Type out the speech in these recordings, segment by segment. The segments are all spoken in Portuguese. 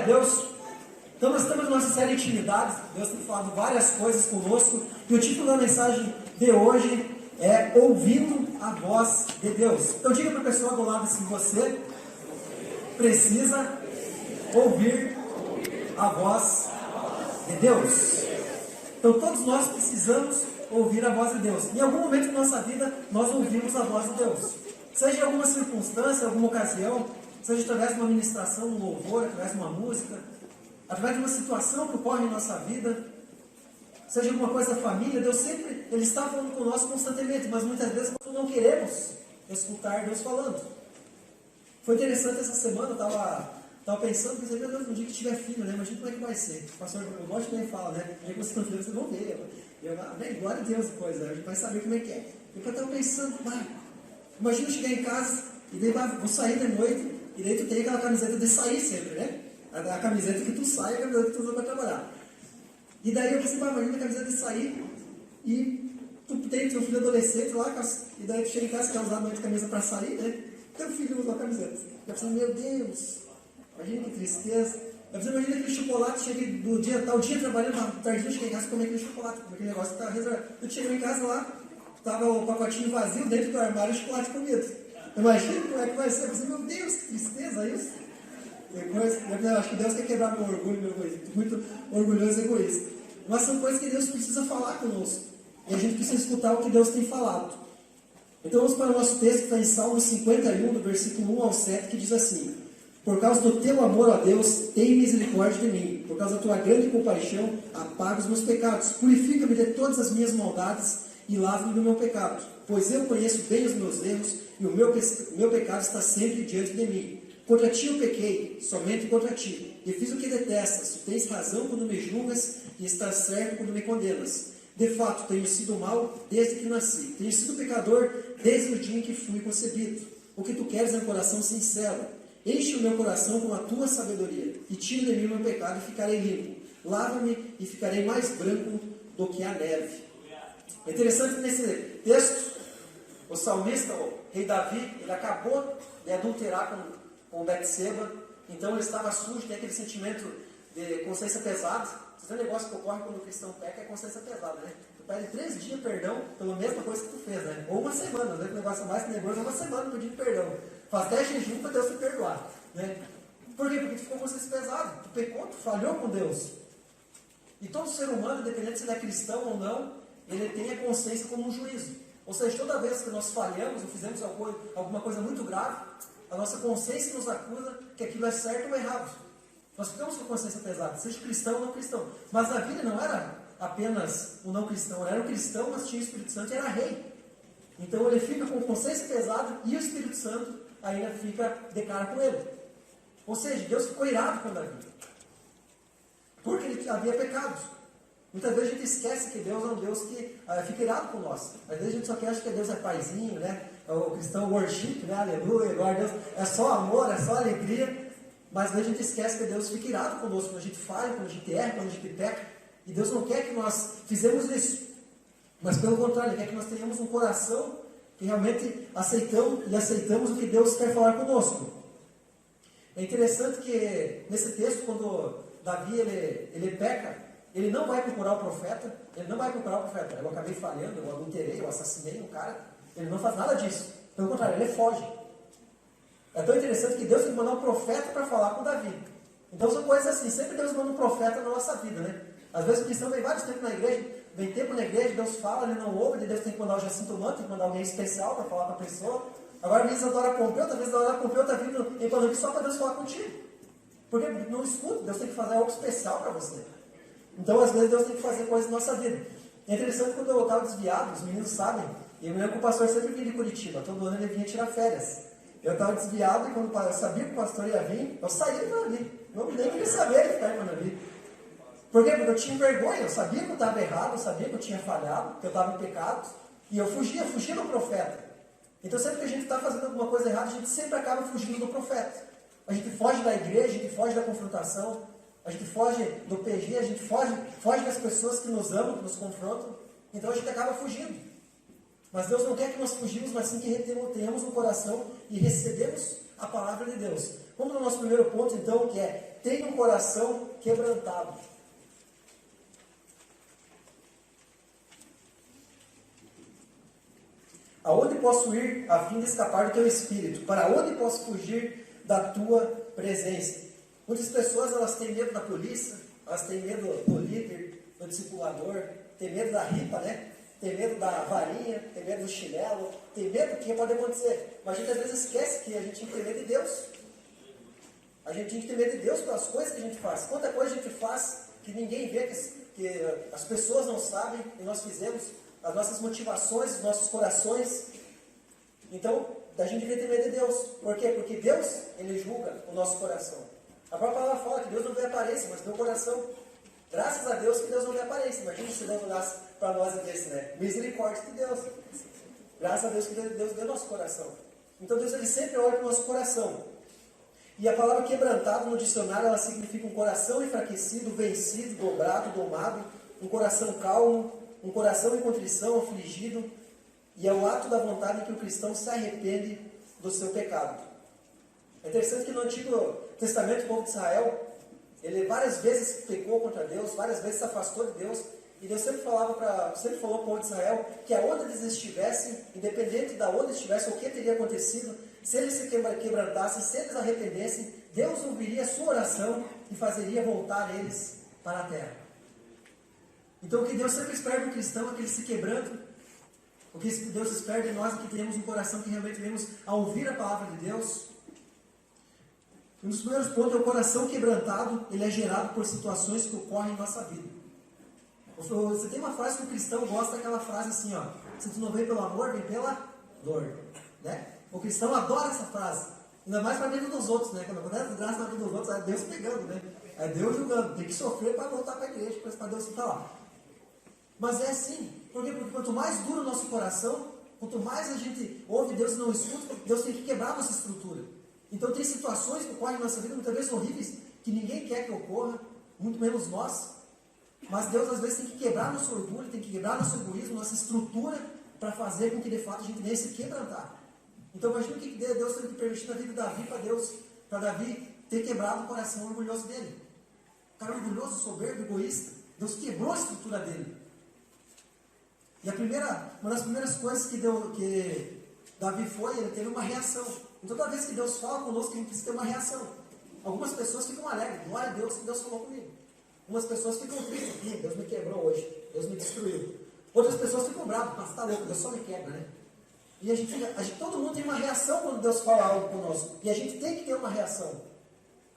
a Deus. Então nós estamos na nossa série de Intimidades. Deus tem falado várias coisas conosco. E o título da mensagem de hoje é Ouvindo a Voz de Deus. Então diga para a pessoa do lado assim: você precisa ouvir a voz de Deus. Então todos nós precisamos ouvir a voz de Deus. Em algum momento da nossa vida nós ouvimos a voz de Deus. Seja em alguma circunstância, alguma ocasião, seja através de uma ministração, um louvor, através de uma música, através de uma situação que ocorre em nossa vida, seja alguma coisa da família, Deus sempre, Ele está falando conosco constantemente, mas muitas vezes nós não queremos escutar Deus falando. Foi interessante essa semana, eu estava pensando, pensei, meu Deus, no dia que tiver filho, né? Imagina como é que vai ser. O pastor, eu gosto de falar, né? No dia que vocês estão filhos, vocês vão ver. Glória a Deus, coisa, a gente vai saber como é que é. Eu estava pensando, imagina eu chegar em casa, e daí vou sair de noite, e daí tu tem aquela camiseta de sair sempre, né? A camiseta que tu sai, a camiseta que tu usa para trabalhar. E daí eu pensei, imagina a camiseta de sair, e tu tem teu filho adolescente lá, e daí tu chega em casa, quer usar a noite a camisa para sair, né? Teu filho usa a camiseta. Eu pensei, meu Deus, imagina que tristeza. Eu pensei, imagina aquele chocolate, chega do dia, tal dia trabalhando, tardinho, chega em casa e comer aquele chocolate, porque aquele negócio está reservado. Eu cheguei em casa lá, estava o pacotinho vazio dentro do armário, o chocolate comido. Imagina como é que vai ser. Eu pensei, meu Deus, que tristeza isso. Eu acho que Deus quer quebrar meu orgulho, meu egoísmo. Muito orgulhoso e egoísta. Mas são coisas que Deus precisa falar conosco. E a gente precisa escutar o que Deus tem falado. Então vamos para o nosso texto que está em Salmo 51, do versículo 1 ao 7, que diz assim: por causa do teu amor, ó Deus, tem misericórdia de mim. Por causa da tua grande compaixão, apaga os meus pecados. Purifica-me de todas as minhas maldades e lava-me do meu pecado. Pois eu conheço bem os meus erros e o meu pecado está sempre diante de mim. Contra ti eu pequei, somente contra ti, e fiz o que detestas. Tu tens razão quando me julgas e estás certo quando me condenas. De fato, tenho sido mau desde que nasci. Tenho sido pecador desde o dia em que fui concebido. O que tu queres é um coração sincero. Enche o meu coração com a tua sabedoria, e tira de mim o meu pecado e ficarei limpo. Lava-me e ficarei mais branco do que a neve. É interessante que nesse texto, o salmista, o rei Davi, ele acabou de adulterar com Betseba, então ele estava sujo, tem aquele sentimento de consciência pesada. Esse negócio que ocorre quando o cristão peca é consciência pesada, né? Tu pede 3 dias perdão pela mesma coisa que tu fez, né? Ou uma semana, né? O negócio mais tenebroso é uma semana pedindo perdão. Faz 10 jejum para Deus te perdoar, né? Por quê? Porque tu ficou com consciência pesada, tu pecou, tu falhou com Deus. E todo ser humano, independente se ele é cristão ou não, ele tem a consciência como um juízo. Ou seja, toda vez que nós falhamos ou fizemos alguma coisa muito grave, a nossa consciência nos acusa que aquilo é certo ou errado. Nós ficamos com a consciência pesada, seja cristão ou não cristão. Mas Davi não era apenas um não cristão, ele era um cristão, mas tinha o Espírito Santo e era rei. Então ele fica com consciência pesada e o Espírito Santo ainda fica de cara com ele. Ou seja, Deus ficou irado com Davi, porque ele havia pecado. Muitas vezes a gente esquece que Deus é um Deus que fica irado com nós. Às vezes a gente só quer achar que Deus é paizinho, né? O cristão worship, né? Aleluia, glória a Deus. É só amor, é só alegria. Mas às vezes a gente esquece que Deus fica irado conosco quando a gente falha, quando a gente erra, quando a gente peca. E Deus não quer que nós fizemos isso. Mas pelo contrário, Ele quer que nós tenhamos um coração que realmente aceitamos o que Deus quer falar conosco. É interessante que nesse texto, quando Davi ele peca, ele não vai procurar o profeta, eu acabei falhando, eu adulterei, eu assassinei um cara, ele não faz nada disso. Pelo contrário, ele foge. É tão interessante que Deus tem que mandar um profeta para falar com Davi. Então são coisas assim, sempre Deus manda um profeta na nossa vida, né? Às vezes o cristão vem vários tempos na igreja, vem tempo na igreja, Deus fala, ele não ouve, Deus tem que mandar o Jacinto Manto, tem que mandar alguém especial para falar com a pessoa. Agora, às vezes, Adora Pompeu, talvez Adora Pompeu está vindo em Panambi só para Deus falar contigo. Por quê? Porque não escuta, Deus tem que fazer algo especial para você. Então, às vezes, Deus tem que fazer coisas na nossa vida. É interessante quando eu estava desviado, os meninos sabem, e eu me lembro que o pastor sempre vinha de Curitiba, todo ano ele vinha tirar férias. Eu estava desviado e quando eu sabia que o pastor ia vir, eu saía de Panambi. Eu nem queria saber de ficar em Panambi. Por quê? Porque eu tinha vergonha, eu sabia que eu estava errado, eu sabia que eu tinha falhado, que eu estava em pecado, e eu fugia do profeta. Então sempre que a gente está fazendo alguma coisa errada, a gente sempre acaba fugindo do profeta. A gente foge da igreja, a gente foge da confrontação, a gente foge do PG, a gente foge das pessoas que nos amam, que nos confrontam, então a gente acaba fugindo. Mas Deus não quer que nós fugimos, mas sim que tenhamos um coração e recebemos a palavra de Deus. Vamos no nosso primeiro ponto, então, que é tem um coração quebrantado. Aonde posso ir a fim de escapar do teu espírito? Para onde posso fugir da tua presença? Muitas pessoas, elas têm medo da polícia, elas têm medo do líder, do discipulador, têm medo da ripa, né? Tem medo da varinha, tem medo do chinelo, tem medo do que pode acontecer. Mas a gente às vezes esquece que a gente tem que ter medo de Deus. A gente tem que ter medo de Deus pelas coisas que a gente faz. Quanta coisa a gente faz que ninguém vê, que as pessoas não sabem, e nós fizemos, as nossas motivações, os nossos corações. Então, a gente devia ter medo de Deus. Por quê? Porque Deus, Ele julga o nosso coração. A própria palavra fala que Deus não vê aparência, mas vê o coração. Graças a Deus que Deus não vê aparência. Imagina se Deus olhasse para nós e disse, né? Misericórdia de Deus. Graças a Deus que Deus vê o nosso coração. Então Deus, Ele sempre olha para o nosso coração. E a palavra quebrantado no dicionário, ela significa um coração enfraquecido, vencido, dobrado, domado, um coração calmo, um coração em contrição, afligido, e é o ato da vontade em que o cristão se arrepende do seu pecado. É interessante que no Antigo Testamento, o povo de Israel, ele várias vezes pecou contra Deus, várias vezes se afastou de Deus, e Deus sempre falou para o povo de Israel que aonde eles estivessem, independente de onde estivessem, o que teria acontecido, se eles se quebrantassem, se eles arrependessem, Deus ouviria a sua oração e fazeria voltar eles para a terra. Então o que Deus sempre espera do cristão é que ele se quebrante. O que Deus espera de nós é que tenhamos um coração que realmente venhamos a ouvir a palavra de Deus. Um dos primeiros pontos é o coração quebrantado, ele é gerado por situações que ocorrem em nossa vida. Você tem uma frase que o cristão gosta, aquela frase assim, ó, se tu não vem pelo amor, vem pela dor. Né? O cristão adora essa frase, ainda mais para dentro dos outros, né? Quando acontece desgraça na vida dos outros, é Deus pegando, né? É Deus julgando, tem que sofrer para voltar para a igreja, para Deus ficar lá. Mas é assim, por quê? Porque quanto mais duro o nosso coração, quanto mais a gente ouve Deus e não escuta, Deus tem que quebrar a nossa estrutura. Então tem situações que ocorrem na nossa vida, muitas vezes horríveis, que ninguém quer que ocorra, muito menos nós. Mas Deus às vezes tem que quebrar nosso orgulho, tem que quebrar nosso egoísmo, nossa estrutura, para fazer com que de fato a gente venha se quebrantar. Então imagina o que Deus teve que permitir na vida de Davi para Davi ter quebrado o coração orgulhoso dele. O cara orgulhoso, soberbo, egoísta. Deus quebrou a estrutura dele. E uma das primeiras coisas que Davi ele teve uma reação. Então toda vez que Deus fala conosco, a gente precisa ter uma reação. Algumas pessoas ficam alegres, glória a Deus que Deus falou comigo. Algumas pessoas ficam tristes, Deus me quebrou hoje, Deus me destruiu. Outras pessoas ficam bravas, mas está louco, Deus só me quebra, né? E todo mundo tem uma reação quando Deus fala algo conosco. E a gente tem que ter uma reação.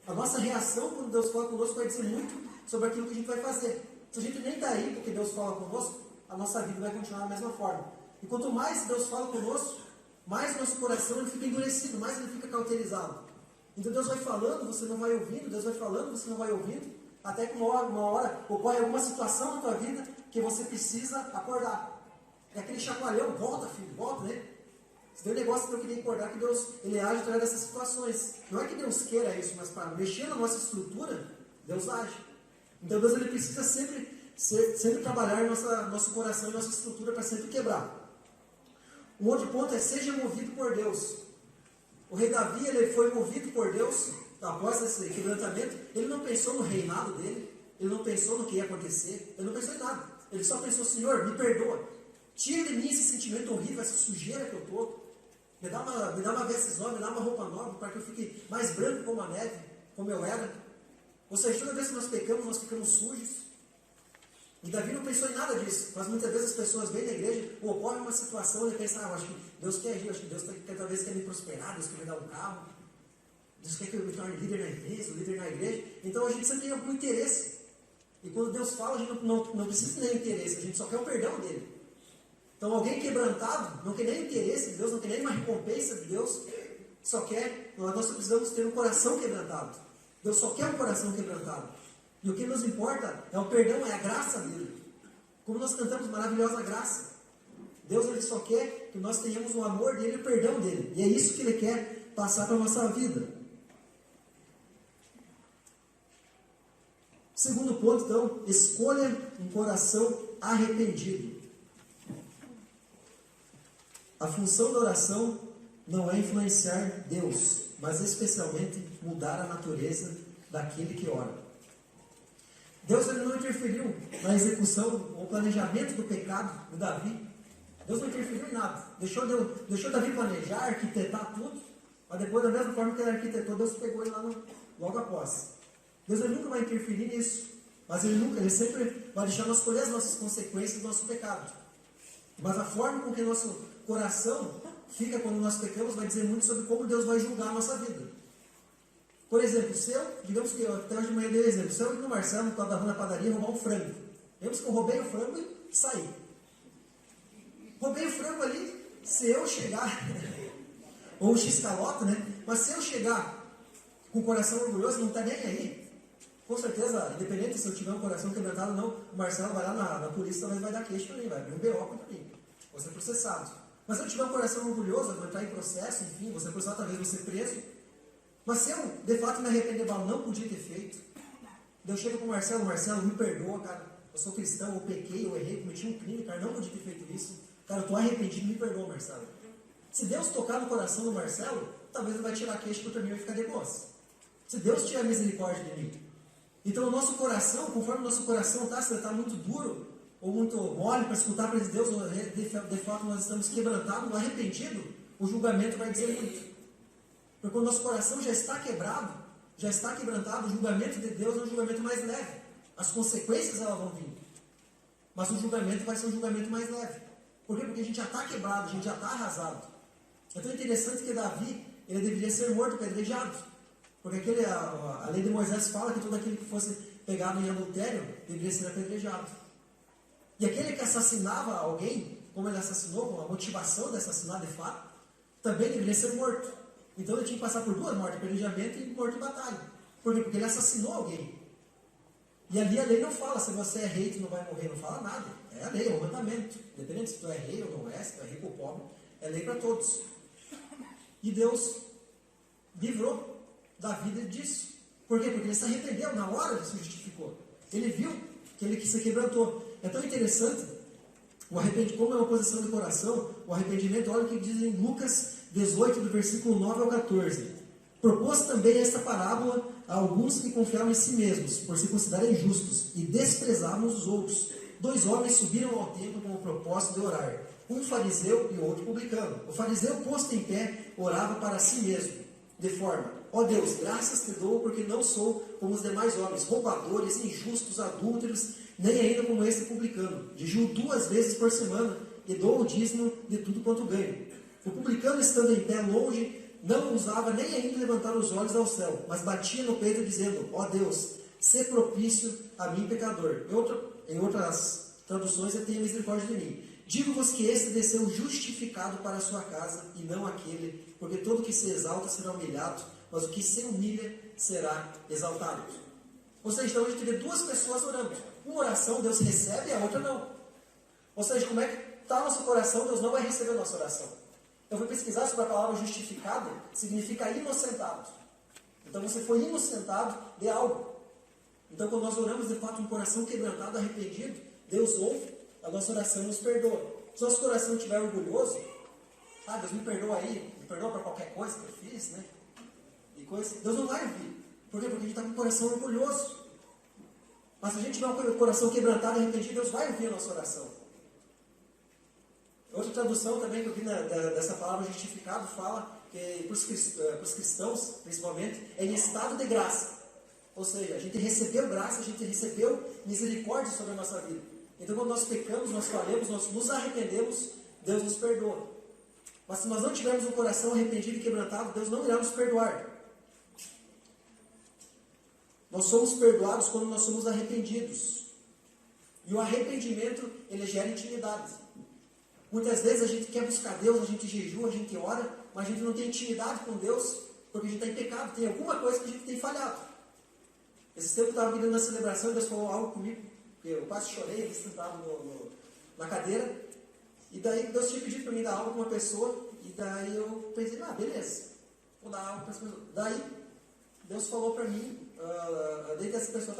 A nossa reação quando Deus fala conosco vai dizer muito sobre aquilo que a gente vai fazer. Se a gente nem está aí porque Deus fala conosco, a nossa vida vai continuar da mesma forma. E quanto mais Deus fala conosco, mais nosso coração ele fica endurecido, mais ele fica cauterizado. Então Deus vai falando, você não vai ouvindo, Deus vai falando, você não vai ouvindo, até que uma hora ocorre alguma situação na tua vida que você precisa acordar. É aquele chacoalhão, volta filho, volta, né? Se tem um negócio que eu queria acordar, que Deus ele age através dessas situações. Não é que Deus queira isso, mas para mexer na nossa estrutura, Deus age. Então Deus ele precisa sempre trabalhar nosso coração e nossa estrutura para sempre quebrar. Um outro ponto é seja movido por Deus. O rei Davi ele foi movido por Deus após esse quebrantamento. Ele não pensou no reinado dele, ele não pensou no que ia acontecer, ele não pensou em nada. Ele só pensou, Senhor, me perdoa. Tira de mim esse sentimento horrível, essa sujeira que eu estou. Me dá uma vestes nova, me dá uma roupa nova, para que eu fique mais branco como a neve, como eu era. Ou seja, toda vez que nós pecamos, nós ficamos sujos. E Davi não pensou em nada disso, mas muitas vezes as pessoas vêm na igreja, ou ocorre uma situação, e ele pensa, acho que Deus quer agir, acho que Deus talvez quer me prosperar, Deus quer me dar um carro, Deus quer que eu me torne líder na igreja, líder na igreja. Então a gente sempre tem algum interesse. E quando Deus fala, a gente não precisa ter interesse, a gente só quer o perdão dele. Então alguém quebrantado, não quer nem interesse de Deus, não quer nem uma recompensa de Deus, nós só precisamos ter um coração quebrantado. Deus só quer um coração quebrantado. E o que nos importa é o perdão, é a graça dele. Como nós cantamos maravilhosa graça. Deus ele só quer que nós tenhamos o amor dele e o perdão dele. E é isso que ele quer passar para a nossa vida. Segundo ponto, então, escolha um coração arrependido. A função da oração não é influenciar Deus, mas especialmente mudar a natureza daquele que ora. Deus ele não interferiu na execução ou planejamento do pecado de Davi. Deus não interferiu em nada. Deixou Davi planejar, arquitetar tudo, mas depois, da mesma forma que ele arquitetou, Deus pegou ele lá logo após. Deus ele nunca vai interferir nisso, mas ele sempre vai deixar nós colher as nossas consequências do nosso pecado. Mas a forma com que o nosso coração fica quando nós pecamos vai dizer muito sobre como Deus vai julgar a nossa vida. Por exemplo, digamos que até hoje de manhã eu dei exemplo, se eu ir no Marcelo, que estava na padaria, roubar um frango. Digamos que eu roubei o frango e saí. Roubei o frango ali, se eu chegar, ou o x-calota, né? Mas se eu chegar com o coração orgulhoso, não está nem aí, com certeza, independente se eu tiver um coração quebrantado ou não, o Marcelo vai lá na polícia, talvez vai dar queixa para mim, vai abrir um BO para mim, vou ser processado. Mas se eu tiver um coração orgulhoso, eu vou entrar em processo, enfim, vou ser processado, talvez vou ser preso. Mas se eu, de fato, me arrepender, não podia ter feito, eu chego para o Marcelo, me perdoa, cara, eu sou cristão, eu pequei, eu errei, cometi um crime, cara, não podia ter feito isso. Cara, eu estou arrependido, me perdoa, Marcelo. Se Deus tocar no coração do Marcelo, talvez ele vai tirar a queixa que eu também vai ficar de boas. Se Deus tiver misericórdia de mim. Então o nosso coração, conforme o nosso coração está, se ele está muito duro, ou muito mole para escutar para Deus, ou de fato nós estamos quebrantados, arrependidos, o julgamento vai dizer muito. Porque quando o nosso coração já está quebrado, já está quebrantado, o julgamento de Deus é um julgamento mais leve. As consequências elas vão vir. Mas o julgamento vai ser um julgamento mais leve. Por quê? Porque a gente já está quebrado, a gente já está arrasado. Então é interessante que Davi, ele deveria ser morto, apedrejado. Porque a lei de Moisés fala que todo aquele que fosse pegado em adultério deveria ser apedrejado. E aquele que assassinava alguém, como ele assassinou, com a motivação de assassinar de fato, também deveria ser morto. Então ele tinha que passar por duas mortes, apedrejamento e morte em batalha. Por quê? Porque ele assassinou alguém. E ali a lei não fala, se você é rei, tu não vai morrer, não fala nada. É a lei, é o mandamento. Independente se tu é rei ou não é, se tu é rico ou pobre, é lei para todos. E Deus livrou da vida disso. Por quê? Porque ele se arrependeu, na hora ele se justificou. Ele viu que ele se quebrantou. É tão interessante, como é uma posição de coração, o arrependimento, olha o que diz em Lucas 18, do versículo 9 ao 14. Propôs também esta parábola a alguns que confiavam em si mesmos, por se considerarem justos, e desprezavam os outros. 2 homens subiram ao templo com o propósito de orar, um fariseu e outro publicano. O fariseu, posto em pé, orava para si mesmo, de forma: ó Deus, graças te dou, porque não sou como os demais homens, roubadores, injustos, adúlteros, nem ainda como este publicano. Jejuo 2 vezes por semana e dou o dízimo de tudo quanto ganho. O publicano, estando em pé longe, não ousava nem ainda levantar os olhos ao céu, mas batia no peito dizendo: ó Deus, sê propício a mim, pecador. Em outras traduções, tenha misericórdia de mim. Digo-vos que este desceu justificado para a sua casa, e não aquele, porque todo que se exalta será humilhado, mas o que se humilha será exaltado. Ou seja, então a gente vê 2 pessoas orando. Uma oração Deus recebe e a outra não. Ou seja, como é que está nosso coração, Deus não vai receber a nossa oração. Eu fui pesquisar sobre a palavra justificado, significa inocentado. Então você foi inocentado de algo. Então quando nós oramos de fato um coração quebrantado, arrependido, Deus ouve a nossa oração e nos perdoa. Se nosso coração estiver orgulhoso, Deus me perdoa aí, me perdoa para qualquer coisa que eu fiz, né? E coisa, Deus não vai ouvir. Por quê? Porque a gente está com o coração orgulhoso. Mas se a gente tiver um coração quebrantado e arrependido, Deus vai ouvir a nossa oração. Outra tradução também que eu vi dessa palavra justificado fala que para os cristãos, principalmente, é em estado de graça. Ou seja, a gente recebeu graça, a gente recebeu misericórdia sobre a nossa vida. Então quando nós pecamos, nós falhamos, nós nos arrependemos, Deus nos perdoa. Mas se nós não tivermos um coração arrependido e quebrantado, Deus não irá nos perdoar. Nós somos perdoados quando nós somos arrependidos. E o arrependimento, ele gera intimidade. Muitas vezes a gente quer buscar Deus, a gente jejua, a gente ora, mas a gente não tem intimidade com Deus, porque a gente está em pecado, tem alguma coisa que a gente tem falhado. Esse tempo eu estava vindo na celebração e Deus falou algo comigo, porque eu quase chorei, ali sentado na cadeira, e daí Deus tinha pedido para mim dar aula com uma pessoa, e daí eu pensei, beleza, vou dar aula para essa pessoa. Daí Deus falou para mim, daí que essa pessoa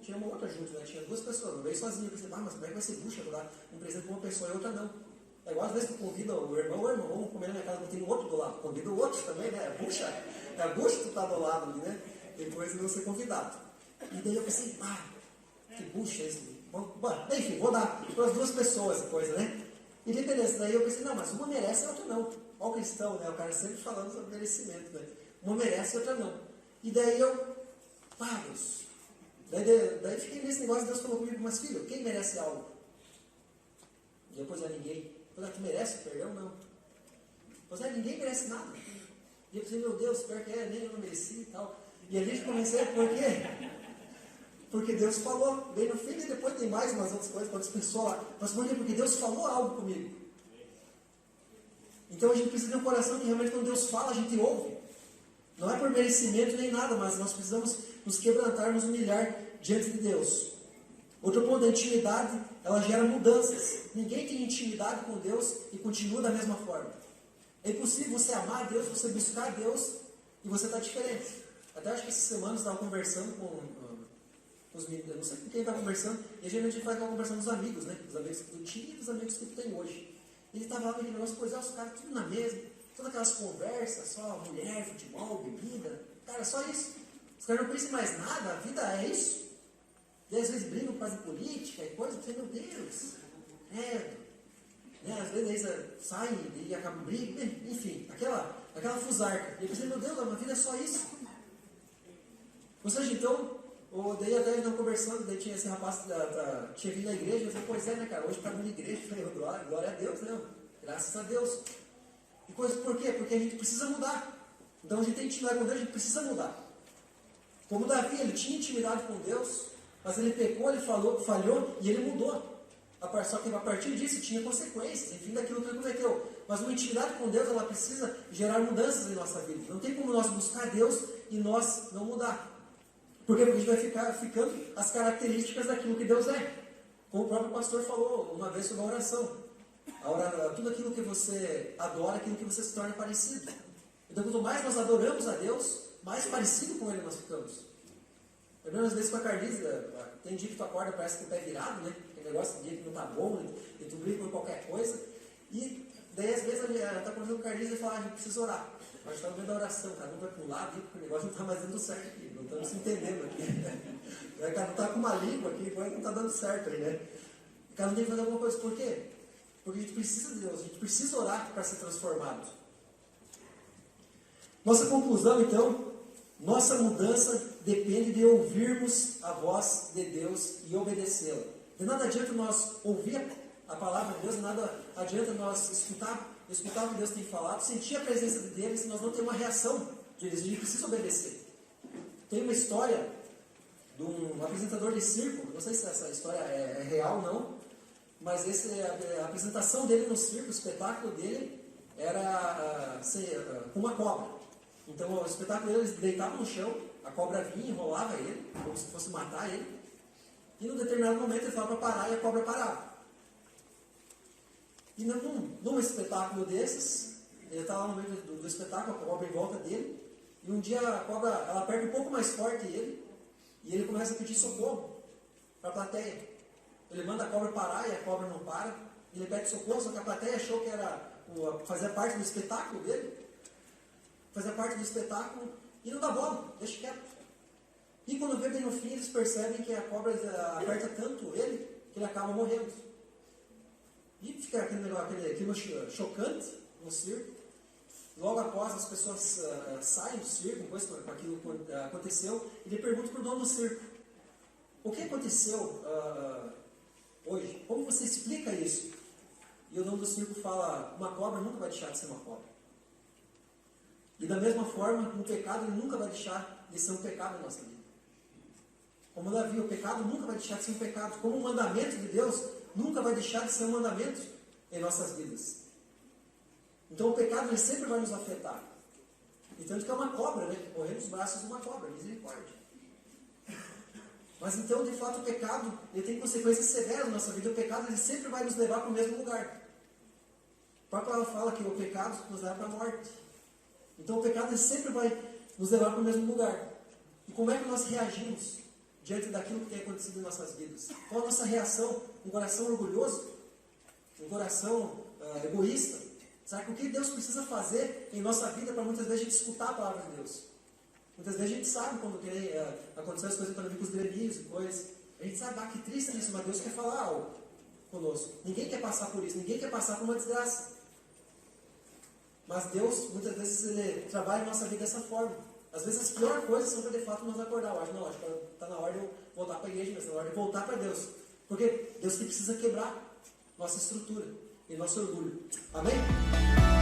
tinha uma outra junto, né? Tinha 2 pessoas, eu veio sozinho, eu pensei, mas como é que vai ser bucha, vou dar um presente para uma pessoa e outra não. É igual às vezes tu convida o irmão, vamos comer na minha casa, tem um outro do lado, convida o outro também, né? É bucha que tu tá do lado ali, né? Depois eu vou ser convidado. E daí eu pensei, que bucha esse. Bom, enfim, vou dar para as duas pessoas, coisa, né? E daí beleza, daí eu pensei, não, mas uma merece e a outra não. Olha o cristão, né? O cara sempre falando sobre merecimento, né? Uma merece e a outra não. E daí eu, Deus. Daí fiquei nesse negócio, Deus falou comigo, mas filho, quem merece algo? E depois ninguém. Falei, tu merece perdão? Não. Pois ninguém merece nada. E eu pensei, meu Deus, pior que nem eu não mereci e tal. E ali eu comecei, por quê? Porque Deus falou bem no fim, e depois tem mais umas outras coisas, para outras pessoas. Mas por quê? Porque Deus falou algo comigo. Então a gente precisa ter um coração que realmente quando Deus fala, a gente ouve. Não é por merecimento nem nada, mas nós precisamos nos quebrantar, nos humilhar diante de Deus. Outro ponto, a intimidade, ela gera mudanças. Ninguém tem intimidade com Deus e continua da mesma forma. É impossível você amar a Deus, você buscar a Deus e você está diferente. Até acho que essa semana eu estava conversando com os meninos, eu não sei com quem estava conversando, e geralmente a gente faz uma conversa com os amigos, né? Os amigos que tu tinha e os amigos que tu tem hoje. Ele estava lá naquele negócio, pois os caras tudo na mesa, todas aquelas conversas, só mulher, futebol, bebida, cara, só isso. Os caras não pensam em mais nada, a vida é isso. E às vezes brigam por causa de política e coisa, meu Deus, né? Às vezes saem e acabam brigando, enfim, aquela fusarca. E eu pensei, meu Deus, a vida é só isso. Ou seja, então, daí até eles estão conversando, daí tinha esse rapaz que tinha vindo na igreja, eu falei, pois é, né, cara, hoje está vindo na igreja, eu falei, glória a Deus, né? Graças a Deus. E coisa por quê? Porque a gente precisa mudar. Então a gente tem intimidade com Deus, a gente precisa mudar. Como Davi, ele tinha intimidade com Deus, mas ele pecou, ele falhou e ele mudou. Só que a partir disso tinha consequências, enfim, daquilo que ele cometeu. Mas uma intimidade com Deus, ela precisa gerar mudanças em nossa vida. Não tem como nós buscar Deus e nós não mudar. Por quê? Porque a gente vai ficando as características daquilo que Deus é. Como o próprio pastor falou uma vez sobre a oração. Tudo aquilo que você adora, aquilo que você se torna parecido. Então, quanto mais nós adoramos a Deus, mais parecido com Ele nós ficamos. Pelo menos às vezes com a Carlize, tem dia que tu acorda, parece que o pé virado, né? Aquele negócio de dia que não tá bom, né? E tu briga por qualquer coisa. E daí às vezes ela está conversando com a Carlize e fala, a gente precisa orar. A gente está no meio da oração, cada um vai para um lado, porque o negócio não está mais dando certo aqui, não estamos se entendendo aqui. Cada um está com uma língua aqui, não está dando certo aí, né? Cada um tem que fazer alguma coisa. Por quê? Porque a gente precisa de Deus, a gente precisa orar para ser transformado. Nossa conclusão, então, nossa mudança depende de ouvirmos a voz de Deus e obedecê-la. De nada adianta nós ouvir a palavra de Deus, de nada adianta nós escutar o que Deus tem falado, sentir a presença de Deus, se nós não temos uma reação de Deus, a gente precisa obedecer. Tem uma história de um apresentador de circo, não sei se essa história é real ou não, mas a apresentação dele no circo, o espetáculo dele era com uma cobra. Então o espetáculo dele, eles deitavam no chão, a cobra vinha, enrolava ele, como se fosse matar ele, e num determinado momento ele falava para parar e a cobra parava. E num espetáculo desses, ele estava no meio do espetáculo, a cobra em volta dele, e um dia a cobra ela aperta um pouco mais forte ele, e ele começa a pedir socorro para a plateia. Ele manda a cobra parar e a cobra não para, ele pede socorro, só que a plateia achou que fazia parte do espetáculo dele, e não dá bola, deixa quieto. E quando vê bem no fim, eles percebem que a cobra aperta tanto ele, que ele acaba morrendo. E fica aquilo chocante no circo. Logo após as pessoas saem do circo, depois com aquilo que aconteceu, ele pergunta para o dono do circo, o que aconteceu hoje? Como você explica isso? E o dono do circo fala, uma cobra nunca vai deixar de ser uma cobra. E da mesma forma, um pecado ele nunca vai deixar de ser um pecado na nossa vida. Como Davi, o pecado nunca vai deixar de ser um pecado. Como o mandamento de Deus nunca vai deixar de ser um mandamento em nossas vidas. Então o pecado ele sempre vai nos afetar. E tanto que é uma cobra, né? Que corre nos braços de uma cobra, misericórdia. Mas então, de fato, o pecado ele tem consequências severas na nossa vida. O pecado ele sempre vai nos levar para o mesmo lugar. A própria palavra fala que o pecado nos leva para a morte. Então o pecado ele sempre vai nos levar para o mesmo lugar. E como é que nós reagimos diante daquilo que tem acontecido em nossas vidas? Qual a nossa reação? Um coração orgulhoso? Um coração egoísta? Será que o que Deus precisa fazer em nossa vida para muitas vezes a gente escutar a palavra de Deus? Muitas vezes a gente sabe quando acontecem as coisas econômicas dos inimigos e coisas. A gente sabe, que triste isso, mas Deus quer falar algo conosco. Ninguém quer passar por isso, ninguém quer passar por uma desgraça. Mas Deus, muitas vezes, Ele trabalha em nossa vida dessa forma. Às vezes as piores coisas são para de fato nos acordar. Eu acho que está na hora de eu voltar para a igreja, mas está na hora de voltar para Deus. Porque Deus que precisa quebrar nossa estrutura e nosso orgulho. Amém?